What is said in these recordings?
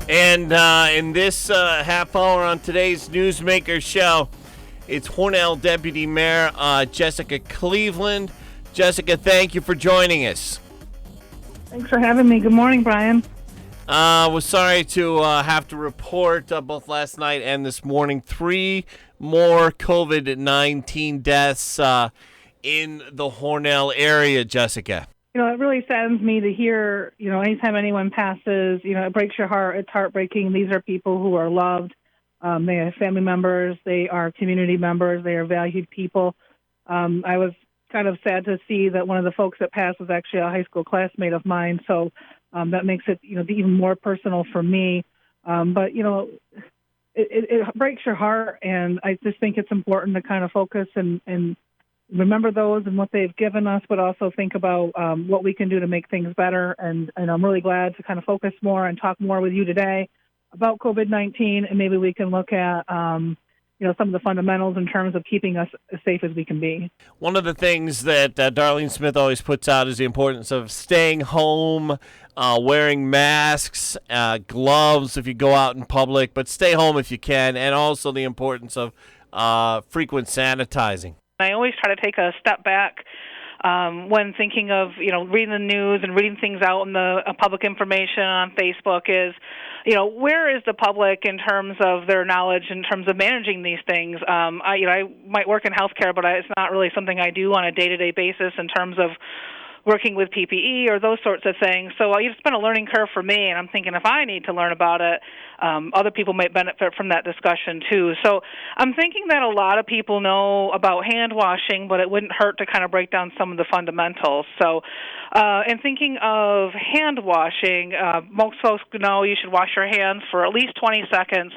And in this half hour on today's Newsmaker show, it's Hornell Deputy Mayor Jessica Cleveland. Jessica, thank you for joining us. Thanks for having me. Good morning, Brian. Was sorry to have to report both last night and this morning 3 more COVID-19 deaths in the Hornell area, Jessica. It really saddens me to hear, anytime anyone passes, it breaks your heart. It's heartbreaking. These are people who are loved. They are family members. They are community members. They are valued people. I was kind of sad to see that one of the folks that passed was actually a high school classmate of mine. So that makes it, even more personal for me. But it breaks your heart. And I just think it's important to kind of focus and remember those and what they've given us, but also think about what we can do to make things better. And I'm really glad to kind of focus more and talk more with you today about COVID-19, and maybe we can look at, some of the fundamentals in terms of keeping us as safe as we can be. One of the things that Darlene Smith always puts out is the importance of staying home, wearing masks, gloves if you go out in public, but stay home if you can, and also the importance of frequent sanitizing. I always try to take a step back when thinking of, reading the news and reading things out in the public information on Facebook is, where is the public in terms of their knowledge in terms of managing these things? I might work in healthcare, but it's not really something I do on a day-to-day basis in terms of working with PPE or those sorts of things. So it's been a learning curve for me, and I'm thinking if I need to learn about it, other people might benefit from that discussion too. So I'm thinking that a lot of people know about hand washing, but it wouldn't hurt to kind of break down some of the fundamentals. So in thinking of hand washing, most folks know you should wash your hands for at least 20 seconds.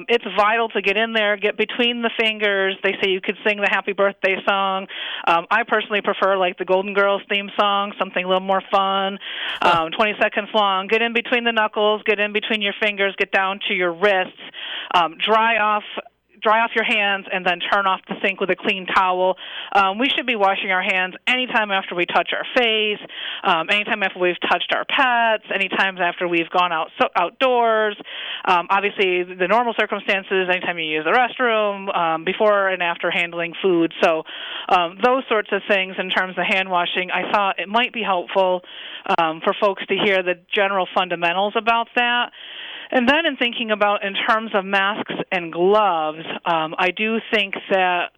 It's vital to get in there, get between the fingers. They say you could sing the happy birthday song. I personally prefer like the Golden Girls theme song, something a little more fun, 20 seconds long. Get in between the knuckles, get in between your fingers, get down to your wrists, dry off your hands, and then turn off the sink with a clean towel. We should be washing our hands anytime after we touch our face, anytime after we've touched our pets, anytime after we've gone outdoors. Obviously, the normal circumstances, anytime you use the restroom, before and after handling food. So those sorts of things in terms of hand washing, I thought it might be helpful for folks to hear the general fundamentals about that. And then in thinking about in terms of masks and gloves, I do think that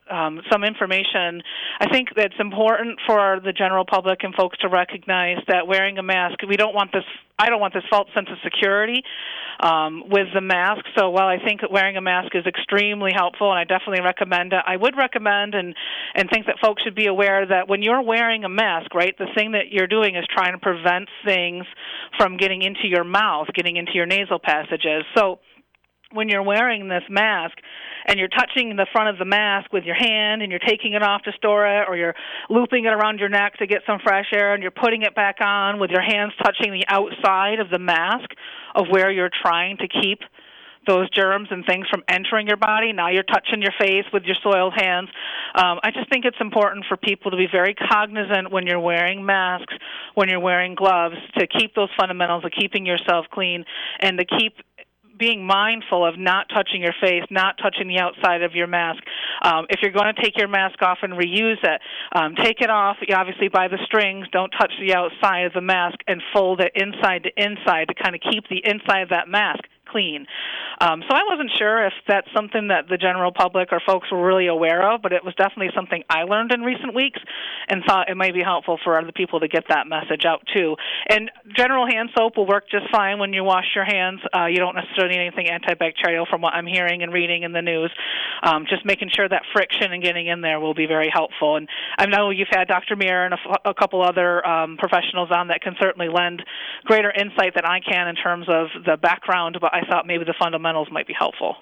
some information, I think that's important for the general public and folks to recognize that wearing a mask, I don't want this false sense of security with the mask. So while I think that wearing a mask is extremely helpful, and I definitely recommend it, I would recommend and think that folks should be aware that when you're wearing a mask, right, the thing that you're doing is trying to prevent things from getting into your mouth, getting into your nasal passages. So when you're wearing this mask and you're touching the front of the mask with your hand and you're taking it off to store it, or you're looping it around your neck to get some fresh air and you're putting it back on with your hands touching the outside of the mask of where you're trying to keep those germs and things from entering your body. Now you're touching your face with your soiled hands. I just think it's important for people to be very cognizant when you're wearing masks, when you're wearing gloves, to keep those fundamentals of keeping yourself clean and to keep being mindful of not touching your face, not touching the outside of your mask. If you're going to take your mask off and reuse it, take it off, obviously, by the strings. Don't touch the outside of the mask, and fold it inside to inside to kind of keep the inside of that mask clean. So I wasn't sure if that's something that the general public or folks were really aware of, but it was definitely something I learned in recent weeks and thought it might be helpful for other people to get that message out too. And general hand soap will work just fine when you wash your hands. You don't necessarily need anything antibacterial from what I'm hearing and reading in the news. Just making sure that friction and getting in there will be very helpful. And I know you've had Dr. Muir and a couple other professionals on that can certainly lend greater insight than I can in terms of the background, but I thought maybe the fundamentals might be helpful.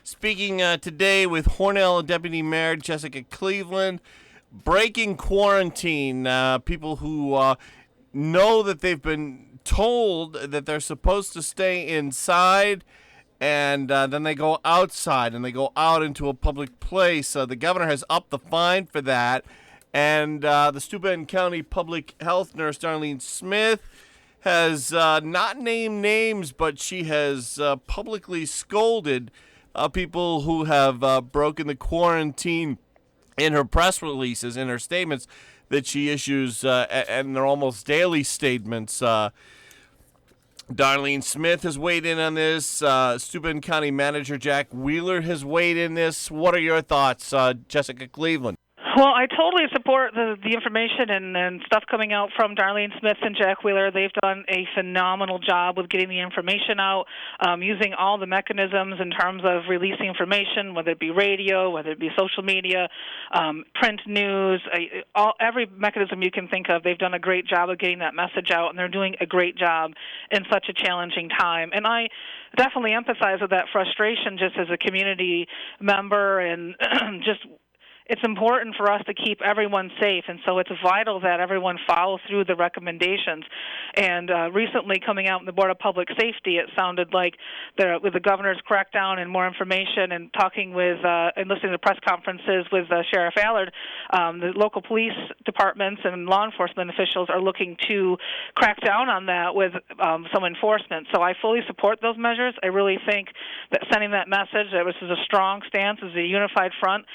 Speaking today with Hornell Deputy Mayor Jessica Cleveland, breaking quarantine, people who know that they've been told that they're supposed to stay inside, and then they go outside and they go out into a public place. The governor has upped the fine for that, and the Steuben County Public Health Nurse Darlene Smith has not named names, but she has publicly scolded people who have broken the quarantine in her press releases, in her statements that she issues, and they're almost daily statements. Darlene Smith has weighed in on this. Steuben County Manager Jack Wheeler has weighed in this. What are your thoughts, Jessica Cleveland? Well, I totally support the information and stuff coming out from Darlene Smith and Jack Wheeler. They've done a phenomenal job with getting the information out, using all the mechanisms in terms of releasing information, whether it be radio, whether it be social media, print news, every mechanism you can think of. They've done a great job of getting that message out, and they're doing a great job in such a challenging time. And I definitely empathize with that frustration just as a community member and just it's important for us to keep everyone safe, and so it's vital that everyone follow through the recommendations. And recently coming out in the Board of Public Safety, it sounded like with the governor's crackdown and more information and talking with and listening to press conferences with Sheriff Allard, the local police departments and law enforcement officials are looking to crack down on that with some enforcement. So I fully support those measures. I really think that sending that message that this is a strong stance, this is a unified front.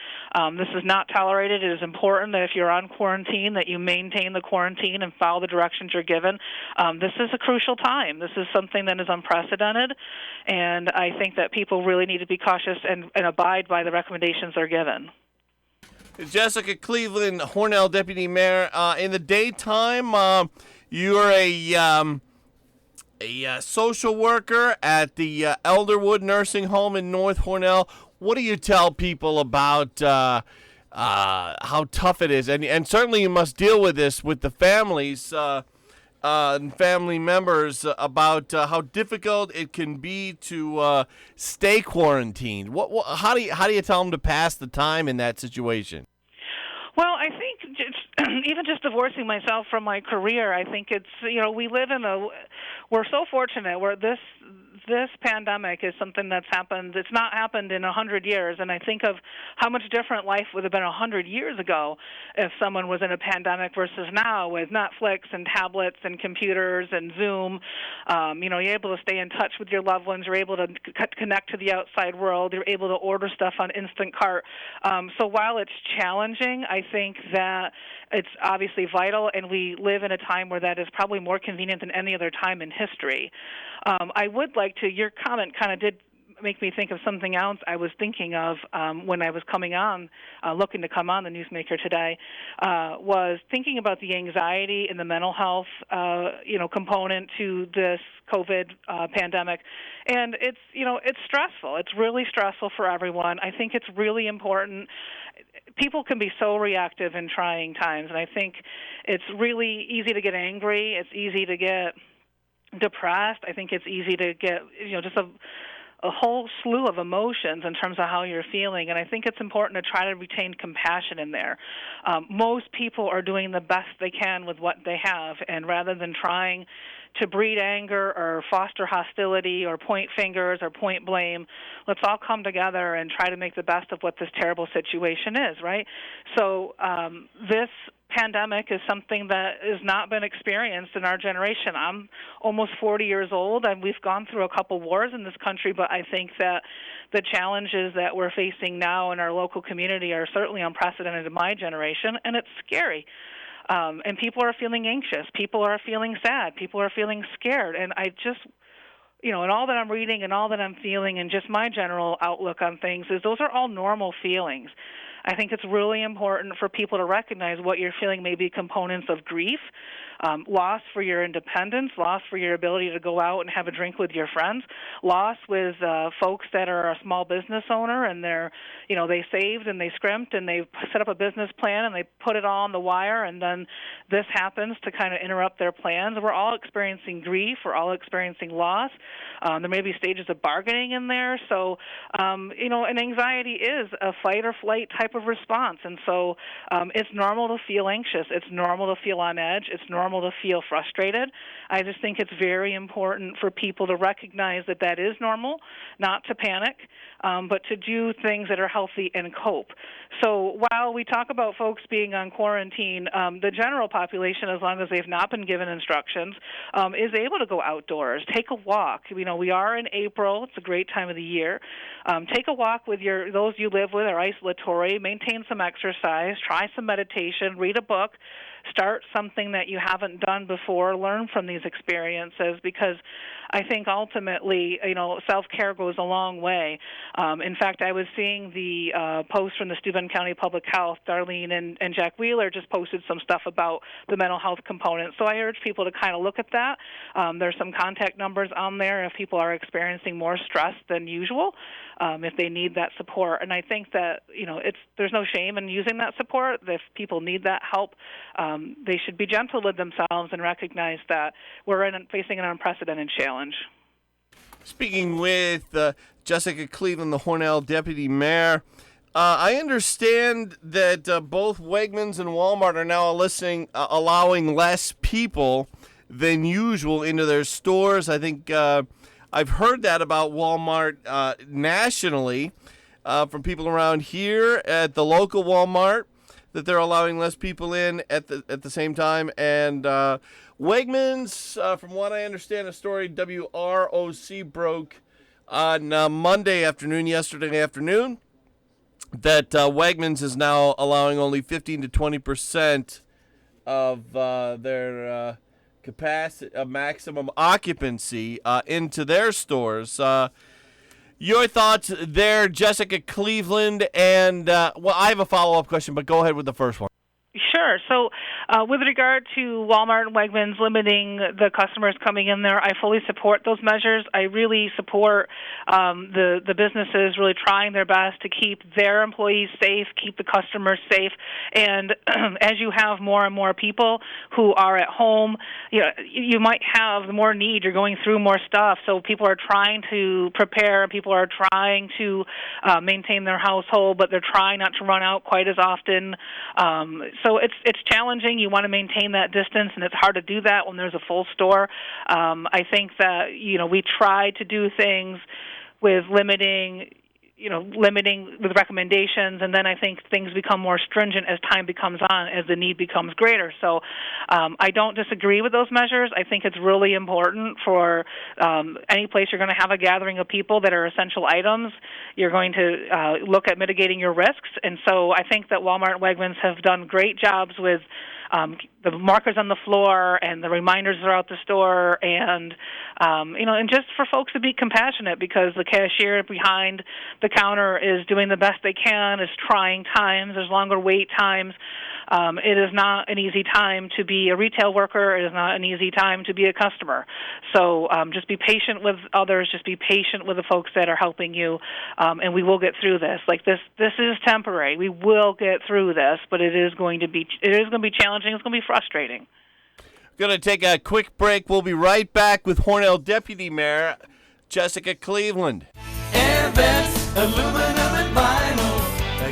This is not tolerated. It is important that if you're on quarantine that you maintain the quarantine and follow the directions you're given. This is a crucial time. This is something that is unprecedented, and I think that people really need to be cautious and abide by the recommendations they're given. Jessica Cleveland, Hornell Deputy Mayor. In the daytime, you're a social worker at the Elderwood Nursing Home in North Hornell. What do you tell people about how tough it is? And certainly you must deal with this with the families and family members about how difficult it can be to stay quarantined. How do you tell them to pass the time in that situation? Well, I think even just divorcing myself from my career, I think it's, we're so fortunate where this pandemic is something that's happened. It's not happened in 100 years, and I think of how much different life would have been 100 years ago if someone was in a pandemic versus now with Netflix and tablets and computers and Zoom. You're able to stay in touch with your loved ones. You're able to connect to the outside world. You're able to order stuff on Instant Cart. So while it's challenging, I think that it's obviously vital, and we live in a time where that is probably more convenient than any other time in history. I would like to, your comment kind of did make me think of something else I was thinking of when I was coming on, looking to come on the Newsmaker today, was thinking about the anxiety and the mental health, component to this COVID pandemic. And it's stressful. It's really stressful for everyone. I think it's really important. People can be so reactive in trying times, and I think it's really easy to get angry. It's easy to get depressed. I think it's easy to get, just a whole slew of emotions in terms of how you're feeling, and I think it's important to try to retain compassion in there. Most people are doing the best they can with what they have, and rather than trying to breed anger or foster hostility or point fingers or point blame, let's all come together and try to make the best of what this terrible situation is, right? So this pandemic is something that has not been experienced in our generation. I'm almost 40 years old, and we've gone through a couple wars in this country, but I think that the challenges that we're facing now in our local community are certainly unprecedented in my generation, and it's scary. And people are feeling anxious. People are feeling sad. People are feeling scared. And I just, and all that I'm reading and all that I'm feeling and just my general outlook on things is those are all normal feelings. I think it's really important for people to recognize what you're feeling may be components of grief, loss for your independence, loss for your ability to go out and have a drink with your friends, loss with folks that are a small business owner and they saved and they scrimped and they set up a business plan and they put it all on the wire, and then this happens to kind of interrupt their plans. We're all experiencing grief. We're all experiencing loss. There may be stages of bargaining in there. So, and anxiety is a fight or flight type of of response. And so it's normal to feel anxious. It's normal to feel on edge. It's normal to feel frustrated. I just think it's very important for people to recognize that that is normal, not to panic, but to do things that are healthy and cope. So while we talk about folks being on quarantine, the general population, as long as they've not been given instructions, is able to go outdoors, take a walk. We are in April. It's a great time of the year. Take a walk with those you live with are isolatory, maintain some exercise, try some meditation, read a book, start something that you haven't done before, learn from these experiences, because I think ultimately, self-care goes a long way. In fact, I was seeing the post from the Steuben County Public Health. Darlene and Jack Wheeler just posted some stuff about the mental health component. So I urge people to kind of look at that. There's some contact numbers on there if people are experiencing more stress than usual, if they need that support. And I think that, there's no shame in using that support. If people need that help, they should be gentle with themselves and recognize that we're facing an unprecedented challenge. Speaking with Jessica Cleveland, the Hornell Deputy Mayor, I understand that both Wegmans and Walmart are now allowing less people than usual into their stores. I think I've heard that about Walmart nationally from people around here at the local Walmart, that they're allowing less people in at the same time. And Wegmans, from what I understand, a story WROC broke on yesterday afternoon, that Wegmans is now allowing only 15 to 20% of their capacity, maximum occupancy into their stores. Your thoughts there, Jessica Cleveland, and I have a follow-up question, but go ahead with the first one. Sure. So with regard to Walmart and Wegmans limiting the customers coming in there, I fully support those measures. I really support the businesses really trying their best to keep their employees safe, keep the customers safe. And as you have more and more people who are at home, you might have more need. You're going through more stuff. So people are trying to prepare. People are trying to maintain their household, but they're trying not to run out quite as often. So it's challenging. You want to maintain that distance, and it's hard to do that when there's a full store. I think that we try to do things with limiting with recommendations, and then I think things become more stringent as time becomes on, as the need becomes greater. So I don't disagree with those measures. I think it's really important for any place you're going to have a gathering of people that are essential items. You're going to look at mitigating your risks, and so I think that Walmart and Wegmans have done great jobs with the markers on the floor and the reminders throughout the store, and and just for folks to be compassionate, because the cashier behind the counter is doing the best they can. It's trying times. There's longer wait times. It is not an easy time to be a retail worker. It is not an easy time to be a customer. So just be patient with others. Just be patient with the folks that are helping you, and we will get through this. This is temporary. We will get through this, but it is going to be challenging. It's going to be frustrating. Going to take a quick break. We'll be right back with Hornell Deputy Mayor Jessica Cleveland. Air vents, aluminum and vinyl.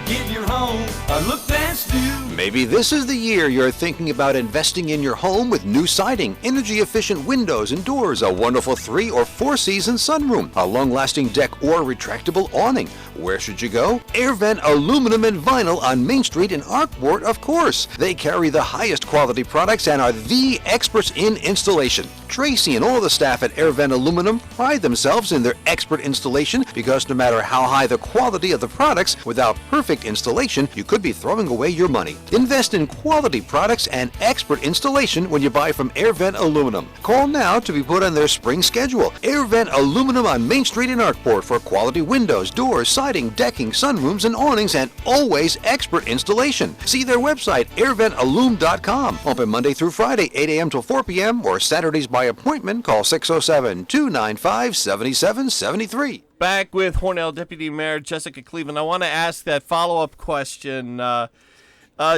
Give your home a look that's new. Maybe this is the year you're thinking about investing in your home with new siding, energy-efficient windows and doors, a wonderful 3 or 4 season sunroom, a long-lasting deck or retractable awning. Where should you go? AirVent Aluminum and Vinyl on Main Street in Arkport, of course. They carry the highest quality products and are the experts in installation. Tracy and all the staff at AirVent Aluminum pride themselves in their expert installation, because no matter how high the quality of the products, without perfect installation, you could be throwing away your money. Invest in quality products and expert installation when you buy from AirVent Aluminum. Call now to be put on their spring schedule. AirVent Aluminum on Main Street in Arkport for quality windows, doors, siding, decking, sunrooms, and awnings, and always expert installation. See their website, airventalum.com. Open Monday through Friday, 8 a.m. till 4 p.m. or Saturdays by appointment. Call 607-295-7773. Back with Hornell Deputy Mayor Jessica Cleveland. I want to ask that follow-up question.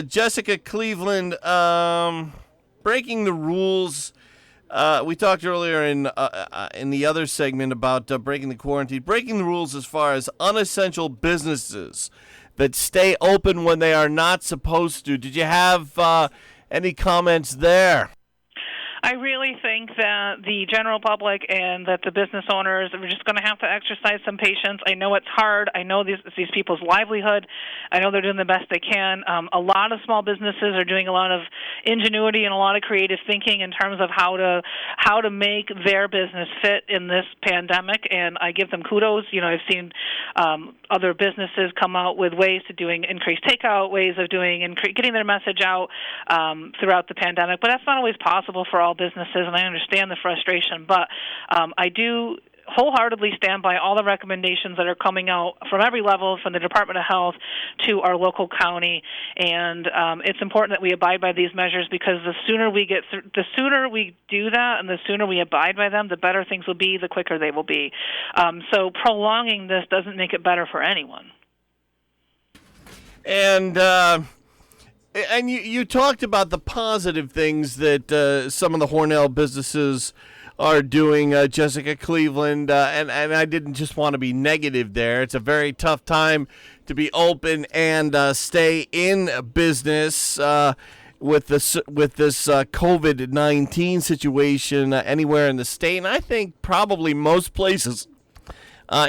Jessica Cleveland, breaking the rules. We talked earlier in the other segment about breaking the quarantine. Breaking the rules as far as unessential businesses that stay open when they are not supposed to. Did you have any comments there? I really think that the general public and that the business owners are just going to have to exercise some patience. I know it's hard. I know these people's livelihood. I know they're doing the best they can. A lot of small businesses are doing a lot of ingenuity and a lot of creative thinking in terms of how to make their business fit in this pandemic, and I give them kudos. I've seen other businesses come out with ways to doing increased takeout, ways of doing getting their message out throughout the pandemic, but that's not always possible for all businesses, and I understand the frustration, but I do wholeheartedly stand by all the recommendations that are coming out from every level, from the Department of Health to our local county, and it's important that we abide by these measures, because the sooner we do that and the sooner we abide by them, the better things will be, the quicker they will be. So prolonging this doesn't make it better for anyone. And you talked about the positive things that some of the Hornell businesses are doing, Jessica Cleveland, and I didn't just want to be negative there. It's a very tough time to be open and stay in business with this COVID-19 situation anywhere in the state. And I think probably most places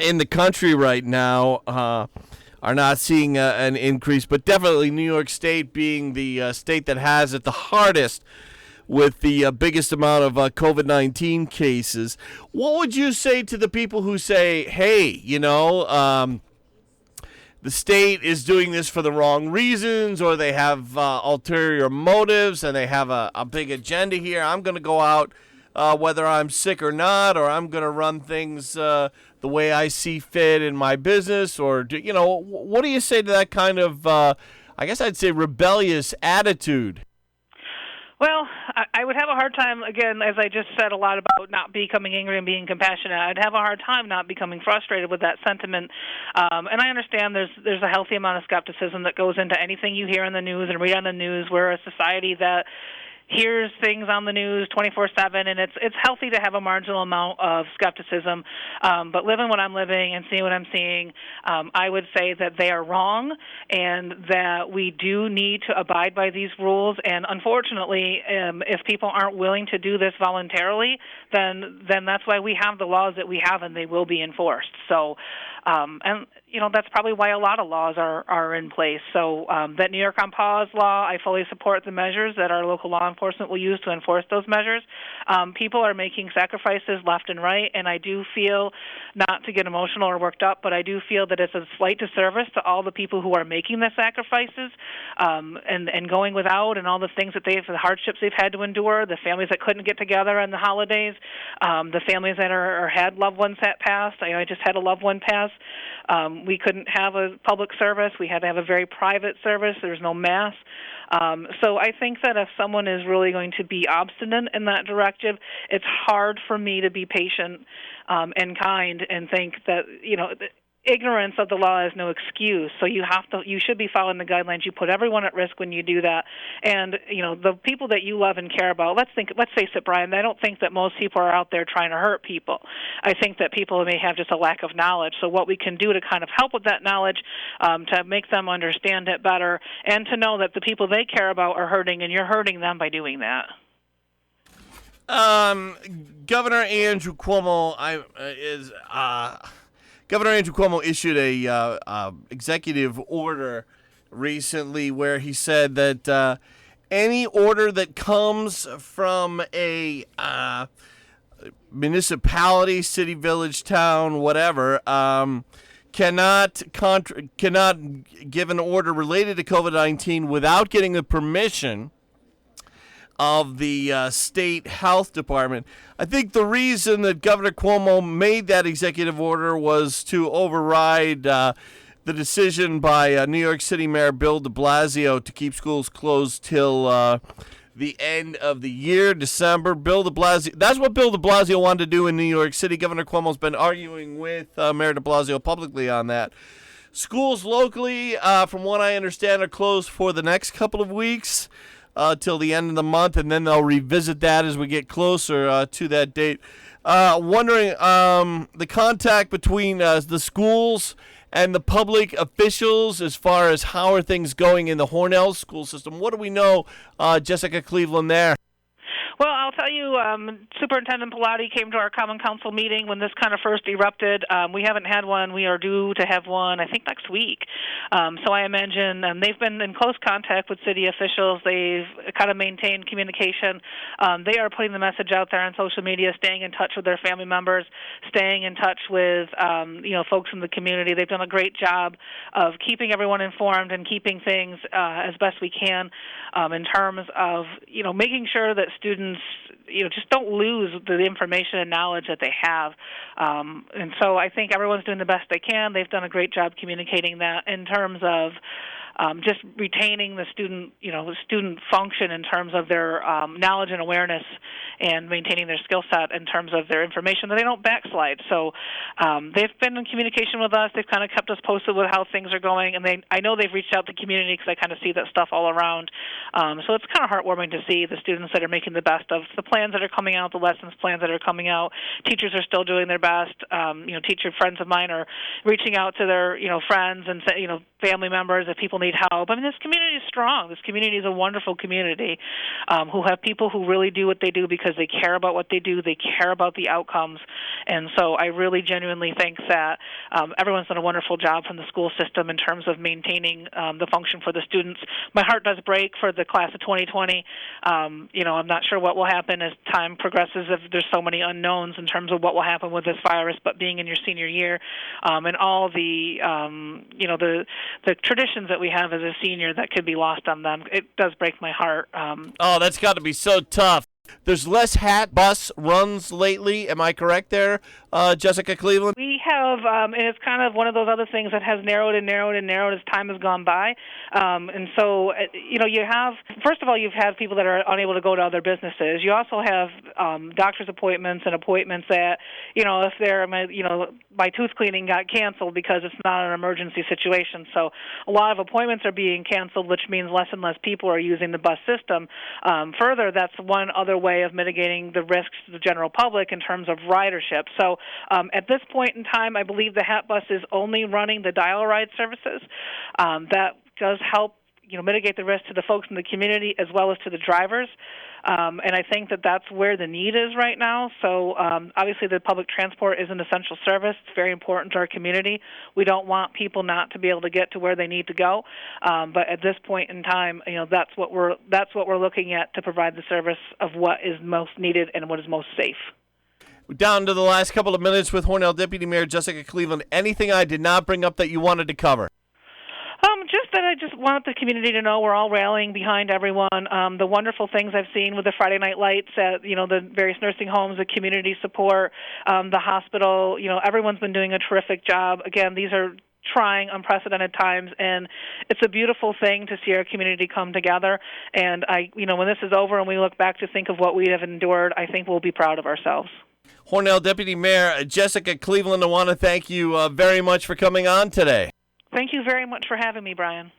in the country right now are not seeing an increase, but definitely New York State being the state that has it the hardest with the biggest amount of COVID-19 cases. What would you say to the people who say, hey, the state is doing this for the wrong reasons, or they have ulterior motives and they have a big agenda here? I'm going to go out whether I'm sick or not, or I'm going to run things the way I see fit in my business, or what do you say to that kind of, I guess I'd say, rebellious attitude? Well, I would have a hard time, again, as I just said a lot about not becoming angry and being compassionate. I'd have a hard time not becoming frustrated with that sentiment. And I understand there's a healthy amount of skepticism that goes into anything you hear in the news and read on the news. We're a society that hears things on the news 24/7, and it's healthy to have a marginal amount of skepticism. But living what I'm living and seeing what I'm seeing, I would say that they are wrong, and that we do need to abide by these rules. And unfortunately, if people aren't willing to do this voluntarily, then that's why we have the laws that we have, and they will be enforced. So, that's probably why a lot of laws are in place. So that New York on Pause law, I fully support the measures that our local law enforcement will use to enforce those measures. People are making sacrifices left and right, and I do feel, not to get emotional or worked up, but I do feel that it's a slight disservice to all the people who are making the sacrifices and going without, and all the things that the hardships they've had to endure, the families that couldn't get together on the holidays, the families that had loved ones that passed. I just had a loved one pass. We couldn't have a public service. We had to have a very private service. There was no mass. So I think that if someone is really going to be obstinate in that directive, it's hard for me to be patient and kind and think that, ignorance of the law is no excuse. So you should be following the guidelines. You put everyone at risk when you do that. And, the people that you love and care about, let's face it, Brian, I don't think that most people are out there trying to hurt people. I think that people may have just a lack of knowledge. So what we can do to kind of help with that knowledge, to make them understand it better, and to know that the people they care about are hurting, and you're hurting them by doing that. Governor Andrew Cuomo Governor Andrew Cuomo issued a executive order recently where he said that any order that comes from a municipality, city, village, town, whatever, cannot give an order related to COVID-19 without getting the permission of the state health department. I think the reason that Governor Cuomo made that executive order was to override the decision by New York City Mayor Bill de Blasio to keep schools closed till the end of the year, December. That's what Bill de Blasio wanted to do in New York City. Governor Cuomo's been arguing with Mayor de Blasio publicly on that. Schools locally, from what I understand, are closed for the next couple of weeks. Till the end of the month, and then they'll revisit that as we get closer to that date. Wondering the contact between the schools and the public officials as far as how are things going in the Hornell school system? What do we know, Jessica Cleveland, there? Well, I'll tell you, Superintendent Pilati came to our Common Council meeting when this kind of first erupted. We haven't had one. We are due to have one, I think, next week. So I imagine they've been in close contact with city officials. They've kind of maintained communication. They are putting the message out there on social media, staying in touch with their family members, staying in touch with folks in the community. They've done a great job of keeping everyone informed and keeping things as best we can in terms of making sure that students just don't lose the information and knowledge that they have. And so I think everyone's doing the best they can. They've done a great job communicating that in terms of just retaining the student function in terms of their knowledge and awareness, and maintaining their skill set in terms of their information, that they don't backslide. So they've been in communication with us. They've kind of kept us posted with how things are going, and I know they've reached out to the community because I kind of see that stuff all around. So it's kind of heartwarming to see the students that are making the best of the plans that are coming out, the lessons plans that are coming out. Teachers are still doing their best. Teacher friends of mine are reaching out to their friends and family members if people need help. I mean, this community is strong. This community is a wonderful community who have people who really do what they do because they care about what they do. They care about the outcomes. And so I really genuinely think that everyone's done a wonderful job from the school system in terms of maintaining the function for the students. My heart does break for the class of 2020. I'm not sure what will happen as time progresses. If there's so many unknowns in terms of what will happen with this virus, but being in your senior year and all the traditions that we have as a senior that could be lost on them, it does break my heart. That's got to be so tough. There's less hat bus runs lately. Am I correct there, Jessica Cleveland? We have, and it's kind of one of those other things that has narrowed and narrowed and narrowed as time has gone by. And so, you have, first of all, you've had people that are unable to go to other businesses. You also have doctor's appointments and appointments that, if they're, my tooth cleaning got canceled because it's not an emergency situation. So a lot of appointments are being canceled, which means less and less people are using the bus system. Further, that's one other way of mitigating the risks to the general public in terms of ridership. So at this point in time, I believe the HAT bus is only running the dial ride services. That does help mitigate the risk to the folks in the community as well as to the drivers. And I think that that's where the need is right now. So obviously the public transport is an essential service. It's very important to our community. We don't want people not to be able to get to where they need to go. But at this point in time, that's what we're looking at to provide the service of what is most needed and what is most safe. Down to the last couple of minutes with Hornell Deputy Mayor Jessica Cleveland. Anything I did not bring up that you wanted to cover? Just that I just want the community to know we're all rallying behind everyone. The wonderful things I've seen with the Friday Night Lights at, the various nursing homes, the community support, the hospital, everyone's been doing a terrific job. Again, these are trying, unprecedented times, and it's a beautiful thing to see our community come together. And when this is over and we look back to think of what we have endured, I think we'll be proud of ourselves. Hornell Deputy Mayor Jessica Cleveland, I want to thank you very much for coming on today. Thank you very much for having me, Brian.